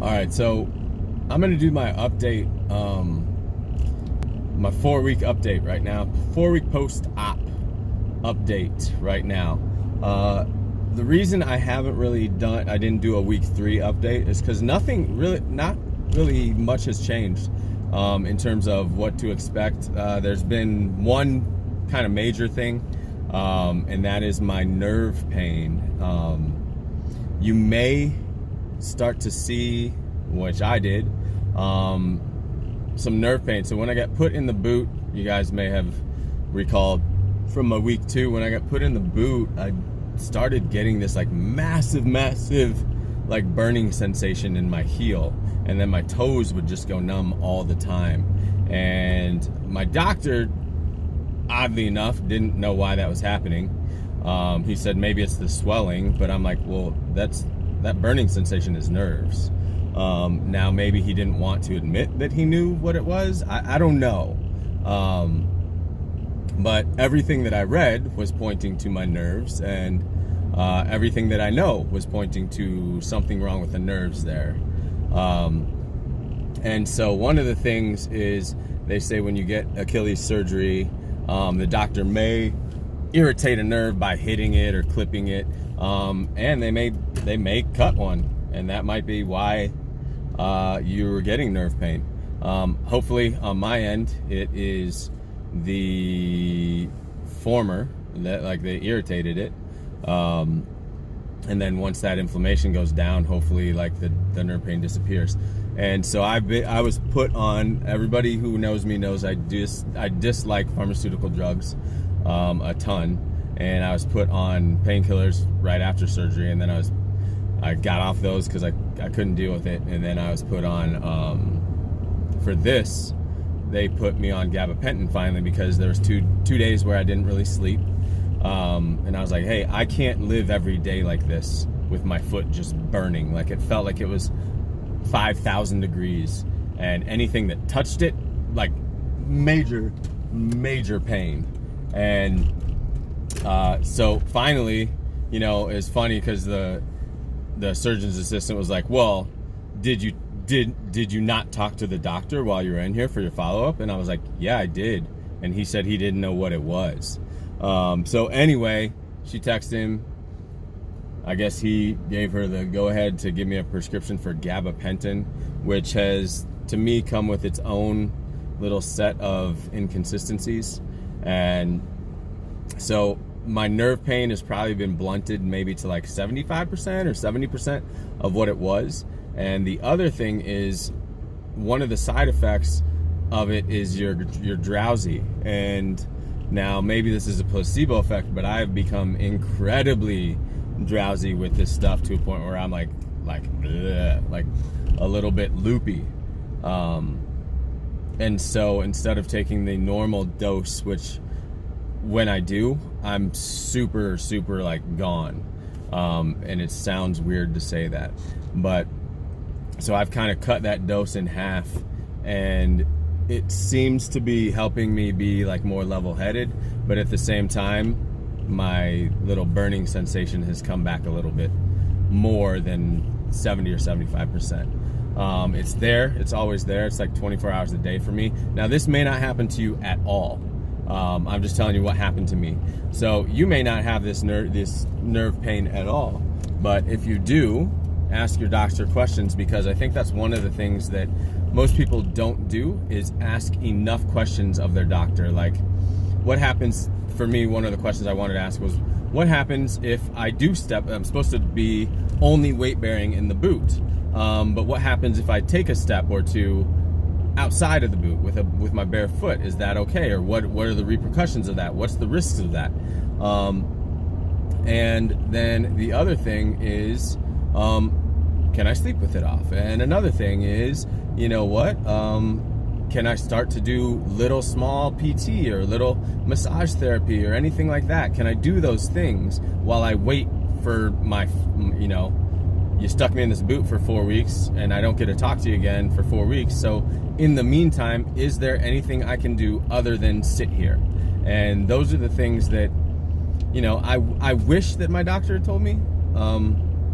All right, so I'm gonna do my update, my 4-week update right now, 4-week post-op update right now. The reason I didn't do a week 3 update is because not really much has changed in terms of what to expect. There's been one kind of major thing, and that is my nerve pain. You may start to see, which I did, some nerve pain. So when I got put in the boot, you guys may have recalled from my week 2, when I got put in the boot, I started getting this like massive like burning sensation in my heel, and then my toes would just go numb all the time. And my doctor, oddly enough, didn't know why that was happening. He said maybe it's the swelling, but I'm like, well, that burning sensation is nerves. Now maybe he didn't want to admit that he knew what it was. I don't know. But everything that I read was pointing to my nerves, and everything that I know was pointing to something wrong with the nerves there. And so one of the things is, they say when you get Achilles surgery, the doctor may irritate a nerve by hitting it or clipping it, and they may cut one, and that might be why you were getting nerve pain. Hopefully on my end it is the former, that like they irritated it, and then once that inflammation goes down, hopefully like the nerve pain disappears. And so I was put on, everybody who knows me knows I dislike pharmaceutical drugs a ton, and I was put on painkillers right after surgery, and then I got off those because I couldn't deal with it, and then I was put on for this, they put me on gabapentin finally, because there was two days where I didn't really sleep, and I was like, hey, I can't live every day like this with my foot just burning. Like, it felt like it was 5,000 degrees, and anything that touched it, like major pain. And so finally, you know, it's funny because the surgeon's assistant was like, well, did you not talk to the doctor while you were in here for your follow-up? And I was like, yeah, I did. And he said he didn't know what it was. So anyway, she texted him. I guess he gave her the go-ahead to give me a prescription for gabapentin, which has, to me, come with its own little set of inconsistencies. And so my nerve pain has probably been blunted maybe to like 75% or 70% of what it was. And the other thing is, one of the side effects of it is you're drowsy. And now maybe this is a placebo effect, but I've become incredibly drowsy with this stuff to a point where I'm like bleh, like a little bit loopy. And so instead of taking the normal dose, which when I do, I'm super like gone. And it sounds weird to say that, but so I've kind of cut that dose in half, and it seems to be helping me be like more level-headed, but at the same time, my little burning sensation has come back a little bit more than 70 or 75%. It's there, it's always there. It's like 24 hours a day for me. Now, this may not happen to you at all. I'm just telling you what happened to me. So you may not have this nerve pain at all, but if you do, ask your doctor questions, because I think that's one of the things that most people don't do, is ask enough questions of their doctor. Like, what happens, for me, one of the questions I wanted to ask was, what happens if I do step, I'm supposed to be only weight bearing in the boot, but what happens if I take a step or two outside of the boot with my bare foot? Is that okay? Or what are the repercussions of that? What's the risks of that? And then the other thing is, can I sleep with it off? And another thing is, you know what? Can I start to do little small PT or little massage therapy or anything like that? Can I do those things while I wait for my, you know, you stuck me in this boot for 4 weeks and I don't get to talk to you again for 4 weeks. So in the meantime, is there anything I can do other than sit here? And those are the things that, you know, I wish that my doctor had told me,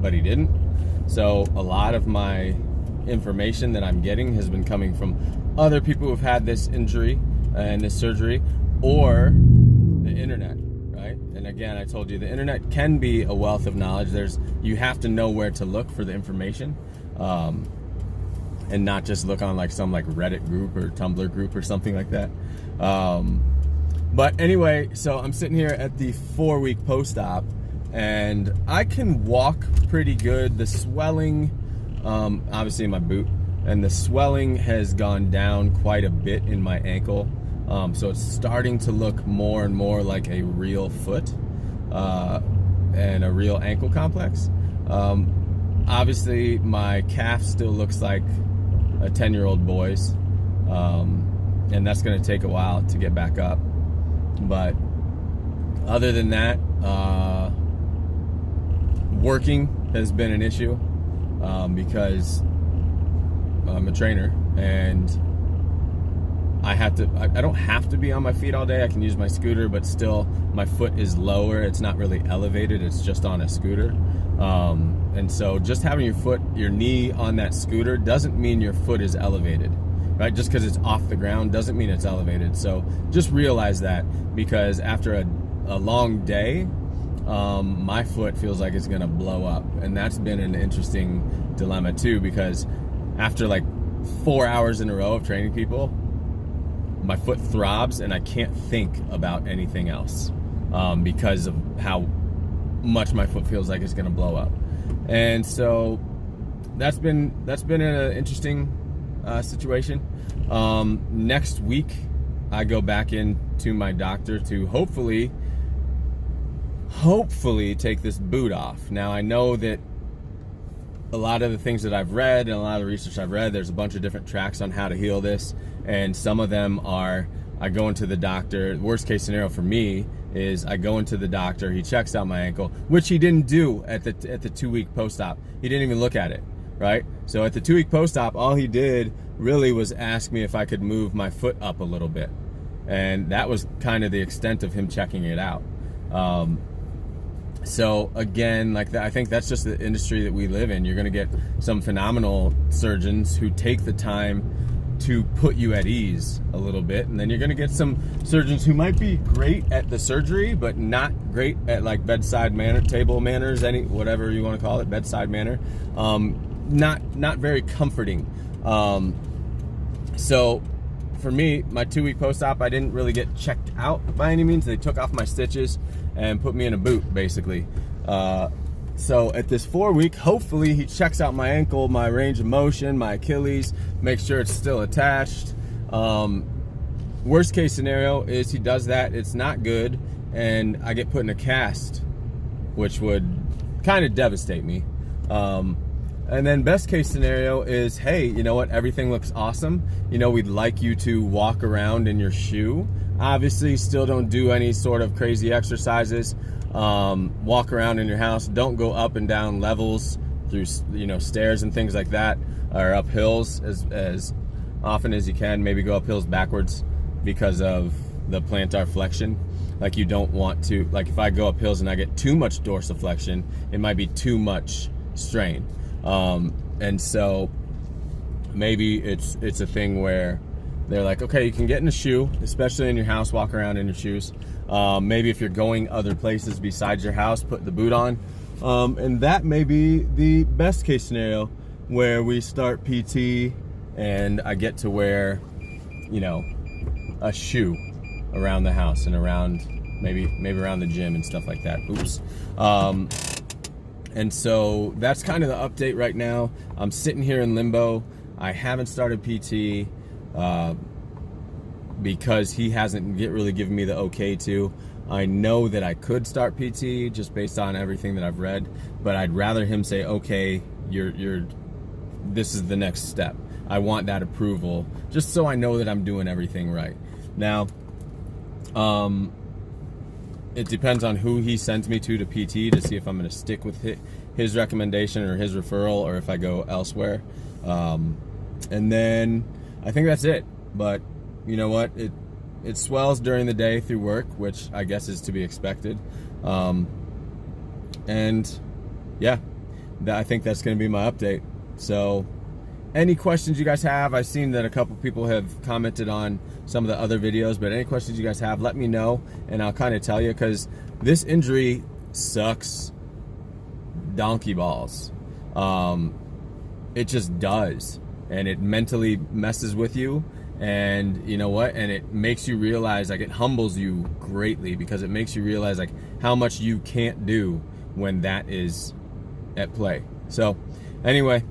but he didn't. So a lot of my information that I'm getting has been coming from other people who've had this injury and this surgery, or the internet, right? And again, I told you the internet can be a wealth of knowledge. You have to know where to look for the information, and not just look on like some like Reddit group or Tumblr group or something like that. But anyway, so I'm sitting here at the 4-week post-op, and I can walk pretty good. The swelling, obviously in my boot, and the swelling has gone down quite a bit in my ankle. So it's starting to look more and more like a real foot and a real ankle complex. Obviously my calf still looks like a 10-year-old boy's, and that's going to take a while to get back up. But other than that, working has been an issue, because I'm a trainer and I don't have to be on my feet all day. I can use my scooter, but still my foot is lower. It's not really elevated. It's just on a scooter. And so just having your knee on that scooter doesn't mean your foot is elevated, right? Just because it's off the ground doesn't mean it's elevated. So just realize that, because after a long day, my foot feels like it's gonna blow up. And that's been an interesting dilemma too, because after like 4 hours in a row of training people, my foot throbs and I can't think about anything else, because of how much my foot feels like it's gonna blow up. And so that's been an interesting situation. Next week I go back into my doctor to hopefully take this boot off. Now I know that a lot of the things that I've read and a lot of the research I've read, there's a bunch of different tracks on how to heal this, and some of them are I go into the doctor. Worst case scenario for me is I go into the doctor, he checks out my ankle, which he didn't do at the 2-week post-op. He didn't even look at it, right? So at the 2-week post-op, all he did really was ask me if I could move my foot up a little bit, and that was kind of the extent of him checking it out. So again, like I think that's just the industry that we live in. You're going to get some phenomenal surgeons who take the time to put you at ease a little bit, and then you're going to get some surgeons who might be great at the surgery but not great at like bedside manner, table manners, whatever you want to call it, bedside manner. Not very comforting. So for me, my 2-week post-op, I didn't really get checked out by any means. They took off my stitches and put me in a boot, basically. So at this 4-week, hopefully he checks out my ankle, my range of motion, my Achilles, make sure it's still attached. Worst case scenario is he does that, it's not good, and I get put in a cast, which would kind of devastate me. And then best case scenario is, hey, you know what, everything looks awesome. You know, we'd like you to walk around in your shoe. Obviously, still don't do any sort of crazy exercises. Walk around in your house. Don't go up and down levels through, stairs and things like that, or up hills as often as you can. Maybe go up hills backwards because of the plantar flexion. Like you don't want to, like if I go up hills and I get too much dorsiflexion, it might be too much strain. And so maybe it's a thing where they're like, okay, you can get in a shoe, especially in your house, walk around in your shoes. Maybe if you're going other places besides your house, put the boot on. And that may be the best case scenario where we start PT and I get to wear, a shoe around the house and around maybe around the gym and stuff like that. Oops. And so that's kind of the update right now. I'm sitting here in limbo. I haven't started PT because he hasn't really given me the okay to. I know that I could start PT just based on everything that I've read, but I'd rather him say, okay, this is the next step. I want that approval just so I know that I'm doing everything right. Now, it depends on who he sends me to PT to see if I'm going to stick with his recommendation or his referral, or if I go elsewhere. And then I think that's it. But you know what? It swells during the day through work, which I guess is to be expected. And yeah, I think that's going to be my update. So any questions you guys have, I've seen that a couple people have commented on some of the other videos, but any questions you guys have, let me know, and I'll kind of tell you, because this injury sucks donkey balls. It just does, and it mentally messes with you, and you know what, and it makes you realize, like, it humbles you greatly, because it makes you realize like how much you can't do when that is at play. So anyway,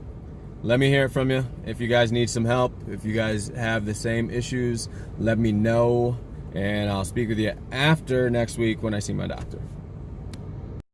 let me hear it from you. If you guys need some help, if you guys have the same issues, let me know, and I'll speak with you after next week when I see my doctor.